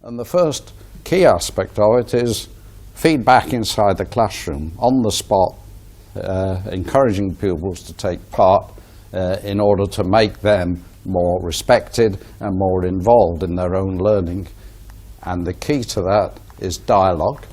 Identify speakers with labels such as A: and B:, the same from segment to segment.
A: And the first key aspect of it is feedback inside the classroom, on the spot, encouraging pupils to take part in order to make them more respected and more involved in their own learning. And the key to that is dialogue.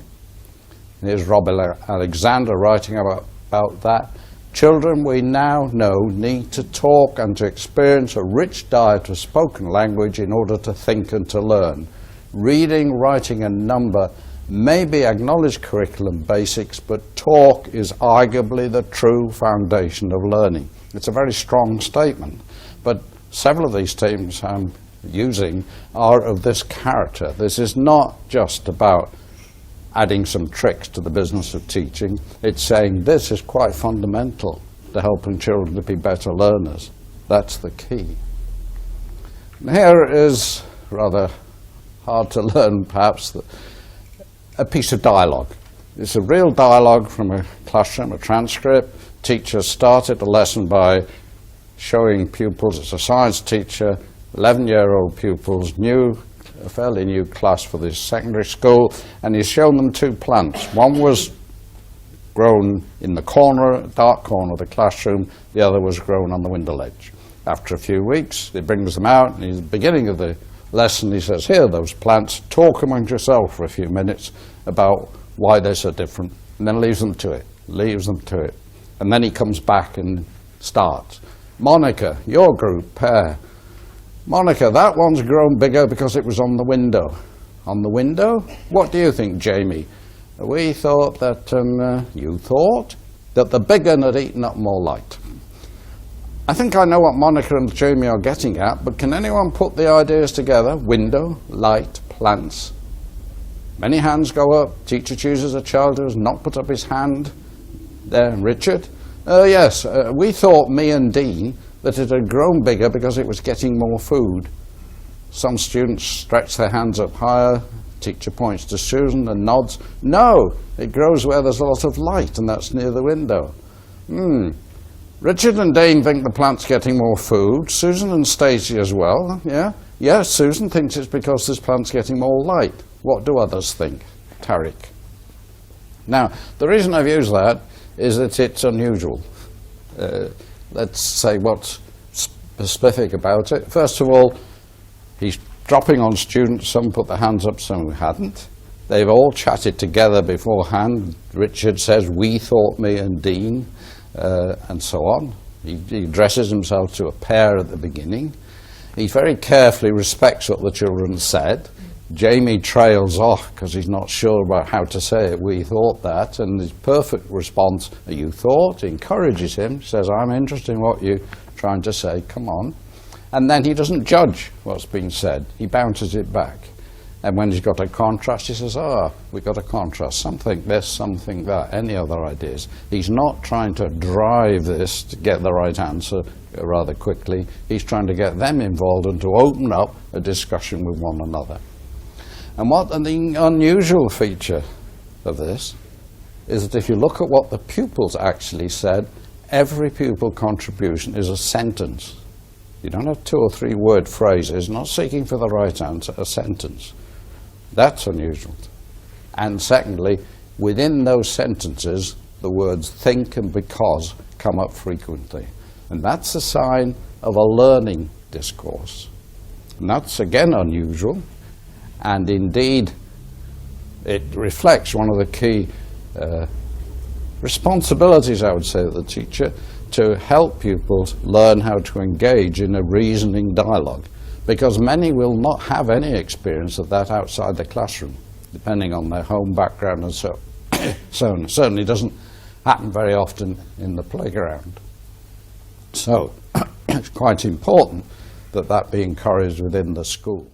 A: Here's Rob Alexander writing about that. Children, we now know, need to talk and to experience a rich diet of spoken language in order to think and to learn. Reading, writing and number may be acknowledged curriculum basics, but talk is arguably the true foundation of learning. It's a very strong statement, but several of these statements I'm using are of this character. This is not just about adding some tricks to the business of teaching. It's saying this is quite fundamental to helping children to be better learners. That's the key. And here is, rather hard to learn perhaps, a piece of dialogue. It's a real dialogue from a classroom, a transcript. Teacher started the lesson by showing pupils, it's a science teacher, 11-year-old pupils, a fairly new class for this secondary school, and he's shown them two plants. One was grown in the corner, dark corner of the classroom, the other was grown on the window ledge. After a few weeks, he brings them out, and at the beginning of the lesson he says, here are those plants, talk among yourself for a few minutes about why they're so different, and then leaves them to it. And then he comes back and starts. Monica, your group, pair. Monica, that one's grown bigger because it was on the window. On the window? What do you think, Jamie? We thought that, you thought that the big one had eaten up more light. I think I know what Monica and Jamie are getting at, but can anyone put the ideas together? Window, light, plants. Many hands go up. Teacher chooses a child who has not put up his hand. There, Richard. Yes, we thought, me and Dean, that it had grown bigger because it was getting more food. Some students stretch their hands up higher. Teacher points to Susan and nods. No, it grows where there's a lot of light, and that's near the window. Richard and Dean think the plant's getting more food. Susan and Stacey as well, yeah? Yes, Susan thinks it's because this plant's getting more light. What do others think? Tariq. Now, the reason I've used that is that it's unusual. Let's say what's specific about it. First of all, he's dropping on students. Some put their hands up, some hadn't. They've all chatted together beforehand. Richard says, we thought, me and Dean, and so on. He addresses himself to a pair at the beginning. He very carefully respects what the children said. Jamie trails off because he's not sure about how to say it. We thought that, and his perfect response, you thought, encourages him, says, I'm interested in what you're trying to say, come on. And then he doesn't judge what's been said. He bounces it back. And when he's got a contrast, he says, we've got a contrast, something this, something that, any other ideas. He's not trying to drive this to get the right answer rather quickly. He's trying to get them involved and to open up a discussion with one another. And what the unusual feature of this is that if you look at what the pupils actually said, every pupil contribution is a sentence. You don't have 2 or 3 word phrases, not seeking for the right answer, a sentence. That's unusual. And secondly, within those sentences, the words think and because come up frequently. And that's a sign of a learning discourse. And that's again unusual. And indeed, it reflects one of the key responsibilities, I would say, of the teacher, to help pupils learn how to engage in a reasoning dialogue. Because many will not have any experience of that outside the classroom, depending on their home background and so on. Certainly doesn't happen very often in the playground. So it's quite important that that be encouraged within the school.